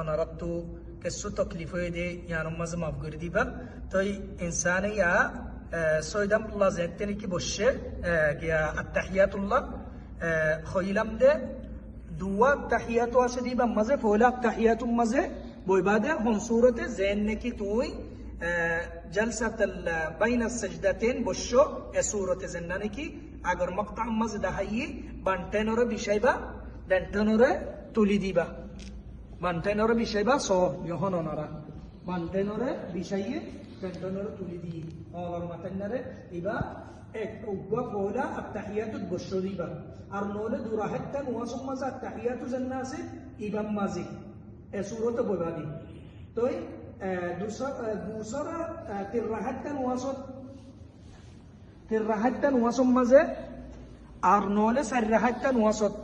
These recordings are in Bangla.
نردتو كسو تكليفو دي يعني مزم افغر ديبا توي انساني يا سويدم الله زيتني كي بوشه يا التحيات الله خويلم ده دوا التحيات واسديبا مزه فولا التحيات مزه بويباده هون سورة زين كي توي جلسة بين السجدتين بوشو سورة زناني كي اگر مقطع مزه دهي بانتنور بشيبا دنتنور تولي ديبا mantenere bishayba so yohononara mantenere bishaye tentonere tulidi olar matenere iba ek ubba qola at-tahiyatu bushriba arnole durahatta wasumma at-tahiyatu zannase iba mazi e surata bobadi toy dusara tirrahatta wasumma ze arnole sarrahatta wasot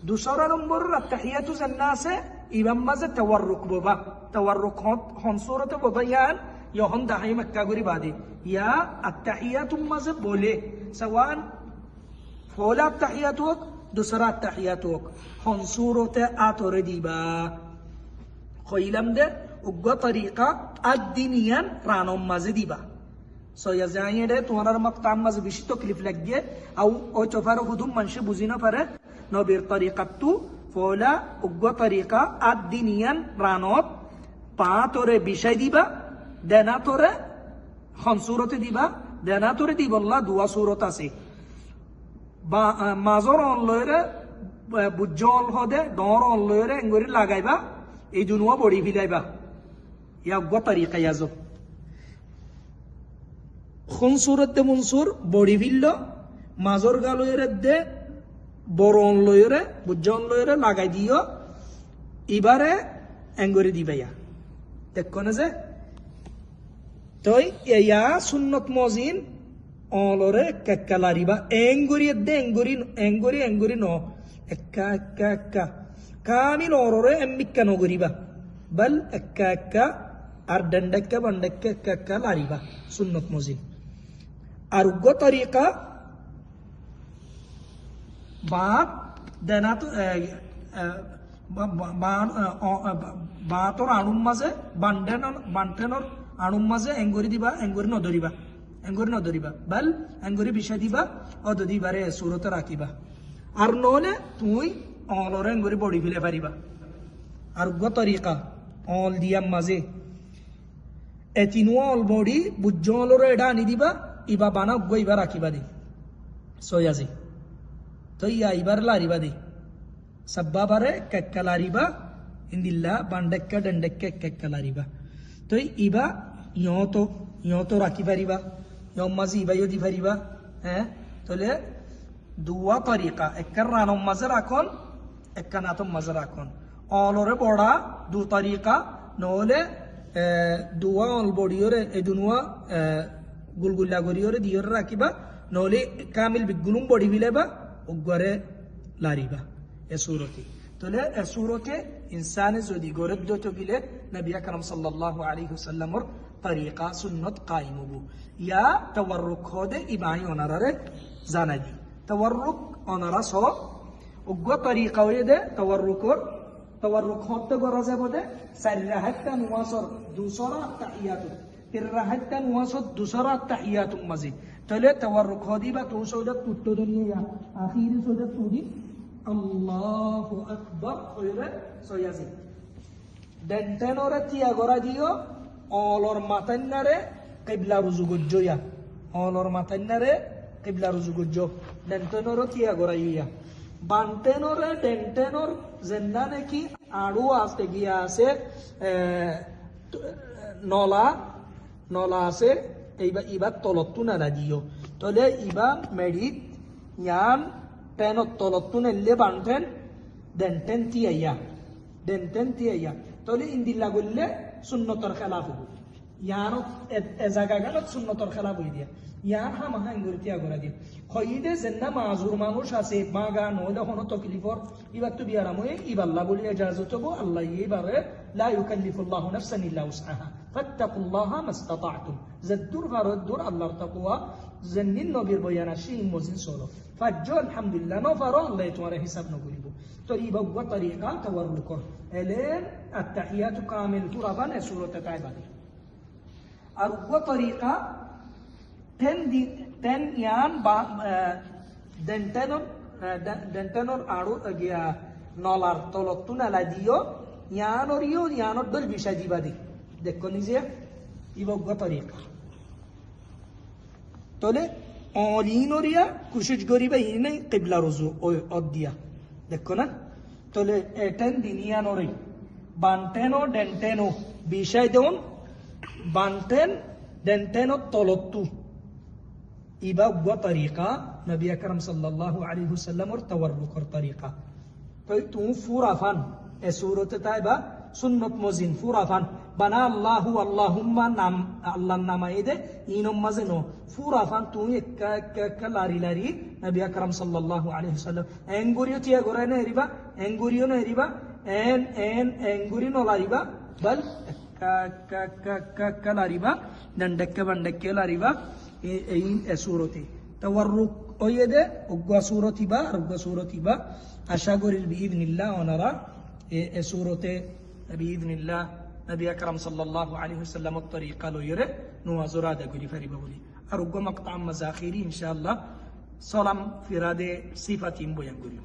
dusara number at-tahiyatu zannase ইবাম মাঝে তাওয়াররুক বাবা তাওয়াররুক হন সূরাতে বয়ান ইহন দাহাই মক্কা গরি বাদে ইয়া আত্তাহিয়াতুম মাঝে বলে সওয়ান ফলা আত্তাহিয়াতু হোক দুসরা আত্তাহিয়াতু হোক হন সূরাতে আতরে দিবা কইলাম দে উগ্গ তরিকা আদিনিয়ান রানম মাঝে দিবা সো ইয়া জাইয়ে তোমার মক্তাম মাঝে বেশি তকলিফ লাগে আও ও চফার হুদুম মানুষ বুঝি না পারে নবীর তরিকাতু ফলা উগ্র তরিকা আদিনিয়ান রানত পা তোরে বিষয় দিবা দেনা তোরে হনসুরতে দিবা দেনা তোরে দিবল্লা দুয়া সুরত আছে মাজর অনলয়রে বুজ্জল হদে ডর অনলয়রে এঙ্গরি লাগাইবা এই দুনুয়া বড়ি ফিলাইবা ইয়া উগ্র তরিকা ইয়াজব হনসুরত দে মনসুর বড়ি ফিলল মাজর গালয়রে দে বড় অনলয়রে বুজ্জ অনলয়রে লাগাই দিও এবারে এঙ্গরি দিবাইয়া দেখো না যে তই ইয়া সুন্নত মজিন অলরে কেকালারিবা এঙ্গরি দে এঙ্গরি ন এক্কা এক্কা এক্কা কামিল অররে এম্মিক্কা নগরিবা বল এক্কা এক্কা আর ডন্ডেক্কা বন্ডেক্কা এক্কা এক্কা লারিবা সুন্নত মজিন আর উগ্র তরিকা বাত দেনাতো বাতর আনুম মাঝে বান্টেনর আনুম মাঝে এঙ্গরি দিবা এঙ্গরি নদরিবা বল এঙ্গরি বিষয় দিবা অদদিবারে সুরতে রাখিবা আর নহলে তুই অলরে এঙ্গরি বড়ি ফেলে পারিবা আর উগ্র তরিকা অল দিয়াম মাঝে এতিনুয়া অল বড়ি বুজ্জ অলরে এটা আনি দিবা ইবা বানা উগ্র ইবা রাখিবা দি সয়াজি তো ইয়া ইবার লারিবা দি সব্বা বারে কেক্কা লারিবা ইন্দিল্লা বান্ডেক্কা ডন্ডেক্কা কেক্কা লারিবা তো ইবা ইয়তো রাখি পারিবা মাঝে ইবাইও দি পারিবা হ্যাঁ তাহলে দুয়া তরিকা এক্কার রানম মাঝে রাখন এক্কা নাতম মাঝে রাখন অলরে বড়া দু তরিকা নহলে দুয়া অল বড়িওরে এ দুনুয়া গুলগুল্লা গরিওরে দিওরে রাখিবা নহলে কামিল বিগুলুম বড়ি বিলেবা উগ্রে লারিবা এ সুরতে তাহলে এ সুরতে ইনসানে যদি গরদ্দ তো গিলে নবী আকরাম সাল্লাল্লাহু আলাইহি ওয়াসাল্লামর তরিকা সুন্নত কায়েম হবু ইয়া তাওয়াররুক হদে ইবাই অনারে জানাই দি তাওয়াররুক অনারা স উগ্র তরিকা হইদে তাওয়াররুক হতে গরা যাবদে সাররাহাত্তা নুওয়াসর দুসরা তাহিয়াতু তিররাহাত্তা নুওয়াসর দুসরা তাহিয়াতু মাজি তাহলে তাওয়াররুক হদিবা তো সৌদা তুত্তো দুনিয়া আখিরি সৌদা তুদি আল্লাহু আকবার কইরে সয়াজি দেনতেনরে তিয়া গরা দিও অলর মাতান্নারে কিবলা রুজু গজ্জয়া অলর মাতান্নারে কিবলা রুজু গজ্জ দেনতেনরে তিয়া গরা ইয়া বানতেনরে দেনতেনর জেন্নানে কি আড়ু আসতে গিয়া আছে নলা আছে এইবা ইবা তলত্তু না দিও তাহলে ইবা মেডিট ইয়ান টেনত তলত্তু নেলে বানতেন দেনতেন তিয়াইয়া তাহলে ইন্দিল্লা গল্লে সুন্নতর খেলাফ হবো ইয়ানো জায়গা গেল সুন্নতর খেলা বই দিয়া ইয়ান হামাহা এঙ্গুরিতে আগরা দিয়ে হইদে জেন্না মাজুর মানুষ আছে মাগা নইলে হনো তকলিফর ইবার তো বিয়ারাম হয়ে ইবাল্লাহ বলি এজাজত হবো আল্লাহ এবারে লা ইউকাল্লিফুল্লাহু নাফসান ইল্লা উসআহা ফাত্তাকুল্লাহা মাসতাতা'তুম যদ্দুর ফারদ্দুর আল্লাহর তাকওয়া জেন্নিন নবীর বয়ান আসি মজিন সলো ফাজ্জু আলহামদুলিল্লাহ নো ফারো আল্লাহ তোমার হিসাব ন করিব তো ইবাগwa তরিকা তাওয়াররুক এলেন আত্তাহিয়াতু কামিল কুরআন সূরাতে তাইবা আর ওয়া তরিকা ten yan ba dentenor aru gya nolar tolottuna la dio yanor dol bisha dibadi dekko nije ibogga tariqa tole olinoria kushuj goriba ine qibla ruzu oddia dekko na tole eten dinianori banteno denteno bishay deon banten denteno tolottu ইবা ওয়া তরিকা নবী আকরাম সাল্লাল্লাহু আলাইহি ওয়াসাল্লামর তাওয়াররুকর তরিকা তো তুমি ফুরাফান এ সূরাতে তাইবা সুন্নত মজিন ফুরাফান বানা আল্লাহু আল্লাহুম্মা নাম আল্লাহর নামাইদে ইনম মাজেনো ফুরাফান তুমি একা লারি লারি নবী আকরাম সাল্লাল্লাহু আলাইহি ওয়াসাল্লাম এঙ্গুরিও তিয়া গরায় না এরিবা এঙ্গুরিও না এরিবা এঙ্গুরি ন লারিবা বল কা লারিবা দণ্ডকে বণ্ডকে লারিবা এই সূরতে তাওয়াররুক ওইদে উগা সূরতিবা রুগা সূরতিবা আশা করি বিইذنিল্লাহ ওনারা এই সূরতে বিইذنিল্লাহ নবী আকরাম সাল্লাল্লাহু আলাইহি ওয়াসাল্লামের তরিকা লইরে নওয়াজরা দে করি ফারিবা বলি আর উগা মাকতা মাযাখিরি ইনশাআল্লাহ সালাম ফিরাদে সিফাতিম বয়ান করি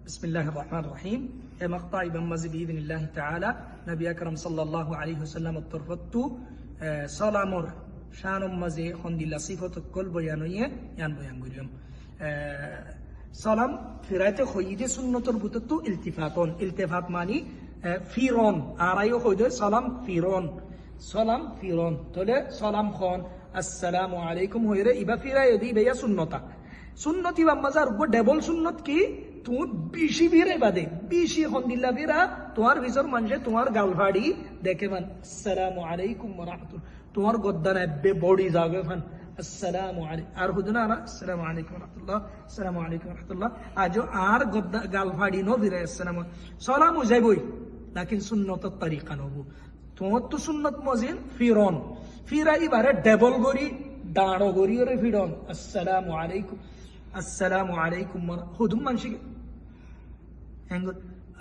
বিসমিল্লাহির রহমানির রহিম এ মাকতা ইবাম মাজি বিইذنিল্লাহ তাআলা নবী আকরাম সাল্লাল্লাহু আলাইহি ওয়াসাল্লামের তরফতু সালামর শানুম মাঝে খন্দিল্লা সিফত কল বয়ান হইয়ে ইয়ান বয়ান করিলাম সালাম ফিরাইতে হইদে সুন্নতর ভিতরতো ইলতিফাত মানি ফিরন আরাইও হইদে সালাম ফিরন তলে সালাম খন আসসালামু আলাইকুম হইরে ইবা ফিরাই দি বেয়া সুন্নতি বাম্মাজার গো ডবল সুন্নত কি তুমি বেশি ভিড়ে বাদে বেশি খন্দিল্লা ভিড়া তোমার ভিতর মানুষে তোমার গালভাড়ি দেখে মান আসসালামু আলাইকুম ওয়া রাহমাতুল্লাহ তোমার গদ্দান এব্বে বডি যাবে ফান আসসালামু আলাইকুম আর হুদনা না আসসালামু আলাইকুম ওয়া রাহমাতুল্লাহ আসসালামু আলাইকুম ওয়া রাহমাতুল্লাহ আজ আর গদ্দা গালভাড়ি নো ভিড়ে আসসালামু সালামু যাইবই লাকিন সুন্নতের তরিকা নবু তোমার তো সুন্নত মজিন ফিরা ইবারে ডাবল গরি দাঁড়ো গরি ওরে ফিরন আসসালামু আলাইকুম হুদুম মানসি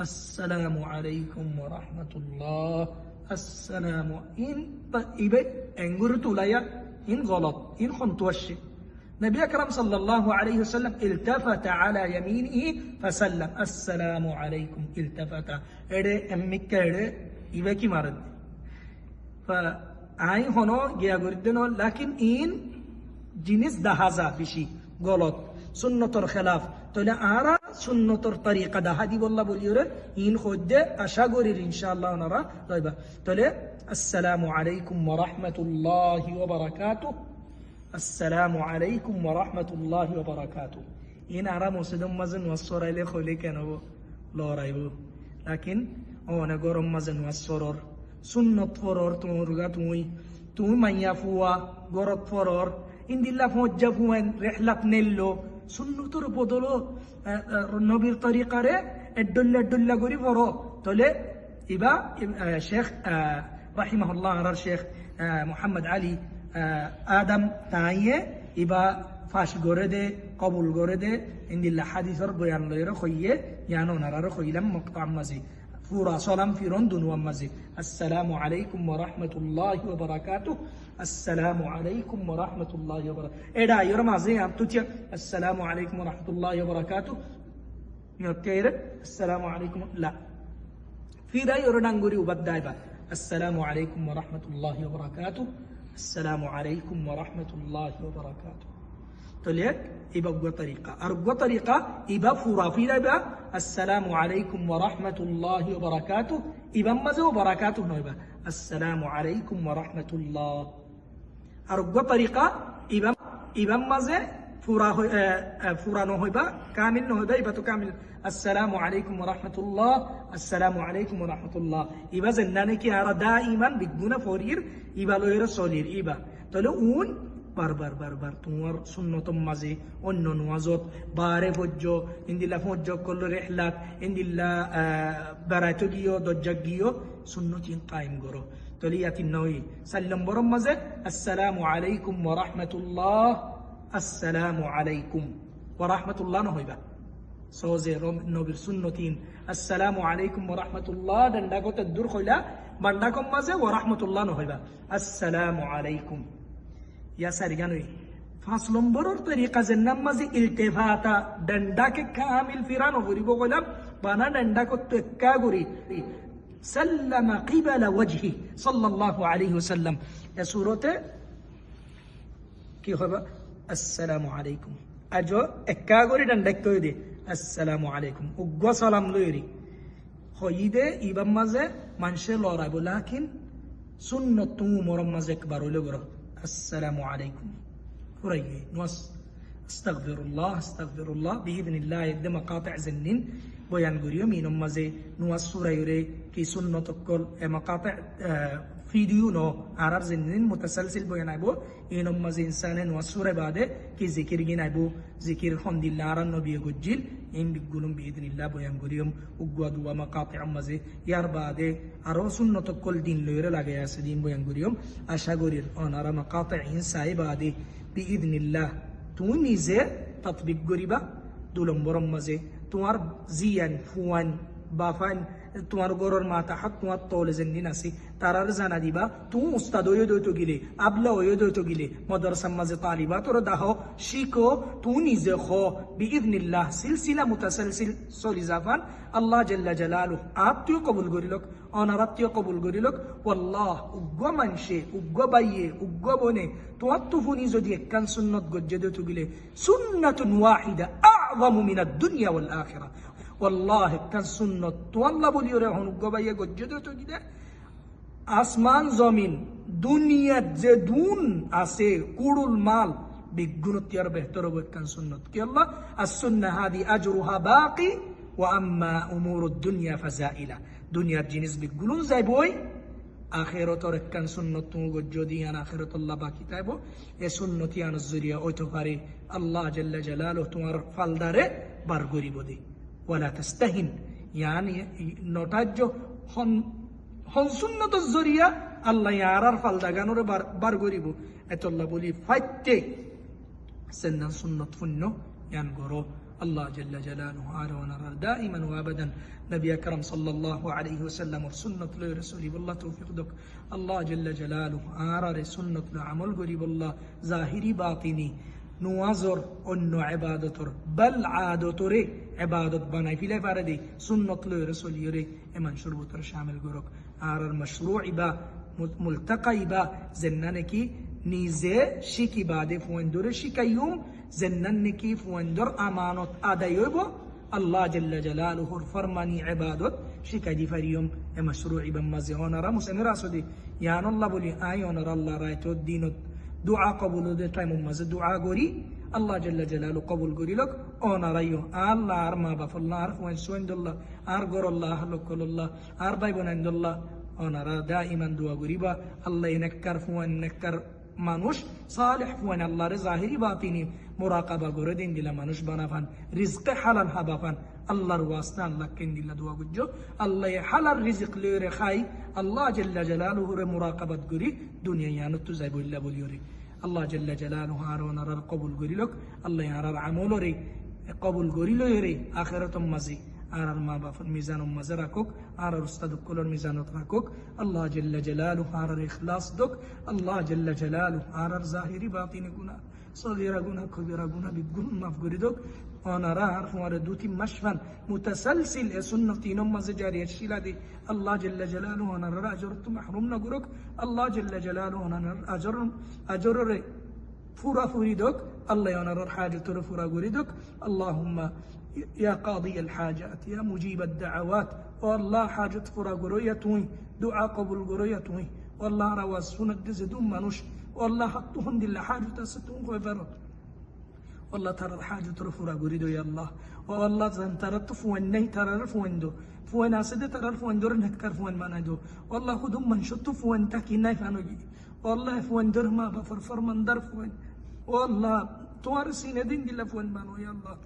আসসালামু আলাইকুম ওয়া রাহমাতুল্লাহ আসসালামু ইন ইবে এঙ্গুর তুলায়া ইন গলত ইন খন্তওয়াশি নবী আকরাম সাল্লাল্লাহু আলাইহি ওয়াসাল্লাম ইলতাফাতা আলা ইয়ামিনিহি ফাসাল্লাম আসসালামু আলাইকুম ইলতাফাতা এডে এম্মিকা এডে ইবে কি মারদ আই হনো গিয়া গরিদেন লাকিন ইন জিনিস দাহাজা বেশি গলত সুন্নতর খেলাফ তাহলে আরা সুন্নতর তরিকা দাহাদি বল্লা বলিওরে ইন খদ্দে আশা করির ইনশাআল্লাহ ওনারা যাইবা তাহলে আসসালামু আলাইকুম ওয়া রাহমাতুল্লাহি ওয়া বারাকাতুহু আসসালামু আলাইকুম ওয়া রাহমাতুল্লাহি ওয়া বারাকাতুহু ইন আরা মুসলিম মাজন ওয়াসরাইলে কইলে কেন লরাইব লাকিন ওনে গরম মাজন ওয়াসরর সুন্নত ফরর তোমরগা তুমি মাইয়া ফুয়া গরত ফরর ইন্দিল্লা ফজ্জা ফুয়েন রেহলাত নেল্লো সুন্নতর বদলো নবীর তরিকারে এডুল্লা করি ফরো তলে ইবা শেখ রাহিমাহুল্লাহ আর শেখ মুহাম্মদ আলী আদম তাইয়ে ইবা ফাঁস গড়ে দে কবুল গড়ে দে ইন্দিল্লা হাদিসর বয়ান লইরে খইয়ে ইয়ানো নারার খইলাম মক্তাম মাঝে পুরা সালাম ফিরন দুনুয়াম মাঝে আসসালামু আলাইকুম ওয়া রাহমাতুল্লাহি ওয়া বারাকাতুহু আসসালামু আলাইকুম ওয়া রাহমাতুল্লাহি ওয়া বারাকাতুহু এডা ইয়র মাঝে আপতুচিয়া আসসালামু আলাইকুম ওয়া রাহমাতুল্লাহি ওয়া বারাকাতুহু ইয়কের আসসালামু আলাইকুম লা ফিরা ইয়র ডাঙ্গুরি উবাদাইবা আসসালামু আলাইকুম ওয়া রাহমাতুল্লাহি ওয়া বারাকাতুহু আসসালামু আলাইকুম ওয়া রাহমাতুল্লাহি ওয়া বারাকাতুহু তলে ইবাগwa তরিকা আর গwa তরিকা ইবা ফুরা ফিরাইবা আসসালামু আলাইকুম ওয়া রাহমাতুল্লাহি ওয়া বারাকাতুহু ইবাম মাঝে ওয়া বারাকাতুহু নইবা আসসালামু আলাইকুম ওয়া রাহমাতুল্লাহ আর গwa তরিকা ইবাম মাঝে ফুরানো হইবা কামিল ন হইবা ইবা তো কামিল আসসালামু আলাইকুম ওয়া রাহমাতুল্লাহ আসসালামু আলাইকুম ওয়া রাহমাতুল্লাহ ইবা জেন্নানে কি আর দা ইমান বিগুনা ফরির ইবা লয়ের সলির ইবা তাহলে উন বারবার তোমার সুন্নতম মাঝে অন্য নওয়াজত বারে ফজ্জ ইন্দিল্লা ফজ্জ করলো রেহলাত ইন্দিল্লা বেড়াইতে গিয়েও দজ্জাক গিয়েও সুন্নতিন কায়েম করো তাহলে ইয়াতিন নয় 4 নম্বরের মাঝে আসসালামু আলাইকুম ওয়া রাহমাতুল্লাহ আসসালামু আলাইকুম ওয়া রাহমাতুল্লাহ নহইবা সহজে নবীর সুন্নতিন আসসালামু আলাইকুম ওয়া রাহমাতুল্লাহ ডান্ডা কত দূর কইলা বান্ডা কম মাঝে ওয়া রাহমাতুল্লাহ নহইবা আসসালামু আলাইকুম ইয়া সারি জানোই 5 নম্বরের তরিকা যে নামাজে ইলতিফাতা ডান্ডাকে কামিল ফিরানো করিব কইলাম বানা ডান্ডা কত একা করি সাল্লামা কিবালা ওয়াজহি সাল্লাল্লাহু আলাইহি ওয়াসাল্লাম এই সূরাতে কি হবে আসসালামু আলাইকুম আজো একা করি ডান্ডা কই দে আসসালামু আলাইকুম উগ্র সালাম লইরি হইদে ইবাম মাঝে মানুষে লড়াইব লাকিন সুন্নত তুমি মরম মাঝে একবার হইলে বড় আসসালামু আলাইকুম হুরাইয়ে নস আস্তাগফিরুল্লাহ বিইذنিল্লাহ ইদে মাকাতি'আ জিন্নিন বয়ান করিও মিনম মাঝে নুয়াস সুরাইরে কি সুন্নত কল এ মাকাতি' ভিডিও নো আরার জিন্নিন মুতাসালসিল বয়ান আইবো ইনম মাঝে ইনসানে নুয়াস সুরা বাদে কি জিকির গিন আইবো জিকির খন্দিল্লাহ আরার নবী গজ্জিল ইন বিগুলুম বিইذنিল্লাহ বয়ান করিও উগ্গা দুয়া মাকাতি'আ মাঝে ইয়ার বাদে আরো সুন্নত কল দিন লইরে লাগে আছে দিন বয়ান করিও আশা করির অনারা মাকাতি' ইনসাই বাদে বিইذنিল্লাহ তুমি নিজে তাতবিক করিবা 2 নম্বরের মাঝে তোমার জিয়ান ফুয়ান বাফান তোমার গরর মাথা হাত তোমার তলে যেদিন আছে তারার জানা দিবা তুমি উস্তাদ হয়ে দইতো গিলে আবলা হয়ে দইতো গিলে মাদ্রাসার মাঝে তালিবা তোর দাহ শিখো তুমি নিজে খ বিইذنিল্লাহ সিলসিলা মুতাসালসিল চলি যাবান আল্লাহ জাল্লা জালালুহু আত্মীয় কবুল করিলক অনারাত্মীয় কবুল করিলক ওয়াল্লাহ উগ্র মানুষে উগ্র বাইয়ে উগ্র বনে তোমার তুফুনি যদি একখান সুন্নত গজ্জে দইতো গিলে সুন্নাতুন ওয়াহিদা আ'যামু মিনাদ দুনিয়া ওয়াল আখিরা والله كان سنة والله بوليو ره هنوغا بايه গজ্জে তো কি দে আসমান জমিন দুনিয়া যে দুন আছে কুড়ুল মাল বিগুণতিয়ার বেহতর হবে কান সুন্নত কি আল্লাহ as-sunnah hadi ajruha baqi wa amma umur ad-dunya fazaila দুনিয়ার জিনিস বিগুণ যাইবই আখিরাতের কান সুন্নত তুমি গজ্জে দিয়ান আখিরাত আল্লাহ বাকি তাইবো এ সুন্নতি আনার জরিয়া হইতে পারে আল্লাহ জাল্লা জালালুহু তোমার ফালদারে বার করিব দে ولا تستهن يعني نوتاجو হন সুন্নত জরিয়া আল্লাহ ইয়ারার ফাল দাগানোর বার করিব এত আল্লাহ বলি ফাইতে সেন্না সুন্নত ফুন্ন ইয়ান গরো আল্লাহ জাল্লা জালালুহু আরওয়ানা দাইমান ওয়া আবাদান নবী আকরাম সাল্লাল্লাহু আলাইহি ওয়াসাল্লাম সুন্নত লয় রাসূলুল্লাহ তৌফিক দক আল্লাহ জাল্লা জালালুহু আরারে সুন্নত লা আমল করিব আল্লাহ জাহিরি বাতিনি নুয়াজর অন্য ইবাদতর বল আদতরে ইবাদত বানাই ফিলে পারে দি সুন্নত লয় রাসূলিয়রে এমান শরবতর শামিল করক আর মশরুউ ইবা মুলতাকা ইবা জন্নানে কি নিজে শিকি বাদে ফুন্দরে শিকাইয়ুম জন্নানে কি ফুন্দর আমানত আদায় হইব আল্লাহ জাল্লা জালালুহুর ফরমানি ইবাদত শিকাই দি ফারিয়ম এ মশরুউ ইবা মাঝে ওনারা মুসলিমরা আসদি ইয়ান আল্লাহ বলি আই ওনারা আল্লাহ রায়ত দিনত দোয়া কবুল দে টাইম মাঝে দোয়া করি আল্লাহ জাল্লা জালালু কবুল করি লোক অনারাইও আল্লাহ আর মা বাপ আল্লাহ আর ফুয়ান সুয়েন্দুল্লাহ আর গর আল্লাহ লোকল্লাহ আর ভাই বোনাইন্দুল্লাহ অনারা দা ইমান দোয়া করিবা আল্লাহ নেককার ফুয়ান নেককার মানুষ সালেহ ফুয়ান আল্লাহর জাহিরি বাতিনি মুরাকাবা করে দিন দিলা মানুষ বানাফান রিজকে হালাল হাবাফান আল্লাহর ওয়াস্তা আল্লাহ কেন দিলা দোয়া গুজ্জো আল্লাহ হালাল রিজিক লইরে খাই আল্লাহ জাল্লা জালালুহু রে মুরাকাবাত করি দুনিয়া ইয়ানত যাই বইল্লা বলিওরে আল্লাহ জাল্লা জালালুহু আর ওনার কবুল করিলক আল্লাহ আর আমলরে কবুল করিলরে আখিরাতম মাঝে আর মা বাপের মিজানুম মাঝে রাখুক আর উস্তাদ কুলর মিজানত রাখুক আল্লাহ জাল্লা জালালুহু আর ইখলাস দক আল্লাহ জাল্লা জালালুহু আর জাহিরি বাতিনি গুনাহ সগীরা গুনাহ কবিরা গুনাহ বিগুণ মাফ করে দক অনারা আর ফুয়ারে দুটি মাসফান মুতাসালসিল এ সুন্নতিনম মাঝে জারিয়া শিলা দি আল্লাহ জাল্লা জালালুহু অনারা আজর তো মাহরুম না করুক আল্লাহ জাল্লা জালালুহু অনার আজররে ফুরা ফুরি দক আল্লাহ অনার হাজতরে ফুরা করি দক আল্লাহুম্মা يا قاضي الحاجات يا مجيب الدعوات والله حاجة فرا قروية توي دعاء قبول قروية توي والله رواز سنة دزدون منوش والله حطوهم دل حاجة ستون خوي فرط والله ترى الحاجة ترفورا قريدو يا الله والله زن ترى تفوين نهي ترى رفوين دو فوين أسد ترى رفوين دور نكر فوين ما نجو والله خدوم من شط فوين تاكي نايف أنو جي والله فوين در ما بفرفر من در فوين والله توارسين دين دي لفوين مانو يا الله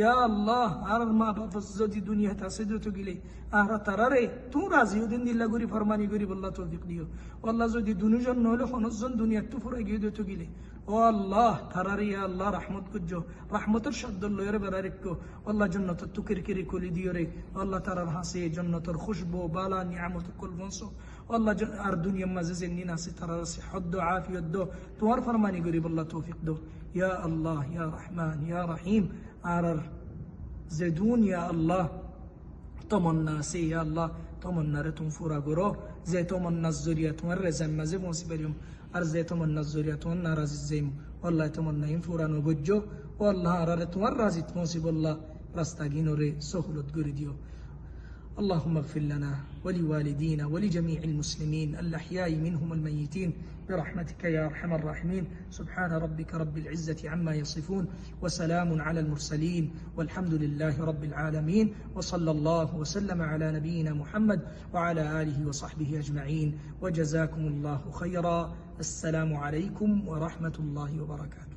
يا الله عرر ما بفزو دي دنيا تاسدو تقلي أهرا تراري تو رازي ودين دي لغوري فرماني غوري بالله توفيق ديو والله زو دي دونو جن نولو خنزن دنيا تفرا جيدو تقلي والله تراري يا الله رحمت كجو رحمت الشد الله يرى براركو والله جنة التكر كري كل ديوري والله ترى الحسي جنة الخشبو بالا نعمة كل فنسو والله ار دنيا مزز الناس ترى صحة دو عافية دو توار فرماني غوري بالله توفيق دو يا الله يا رحمن يا رحيم عرر زدون يا الله تمنا سي يا الله تمنا رتم فورا غرو زي تمنا الزريات ورزم مزي فونسي بريوم ارزي تمنا الزريات ونراز الزيم والله تمنا ينفورا نوجو والله عررت ورازي تموسي بالله راستاغينو ري سهلت غريديو اللهم اغفر لنا ولوالدينا ولجميع المسلمين الأحياء منهم الميتين برحمتك يا أرحم الراحمين سبحان ربك رب العزة عما يصفون وسلام على المرسلين والحمد لله رب العالمين وصلى الله وسلم على نبينا محمد وعلى آله وصحبه أجمعين وجزاكم الله خيرا السلام عليكم ورحمة الله وبركاته.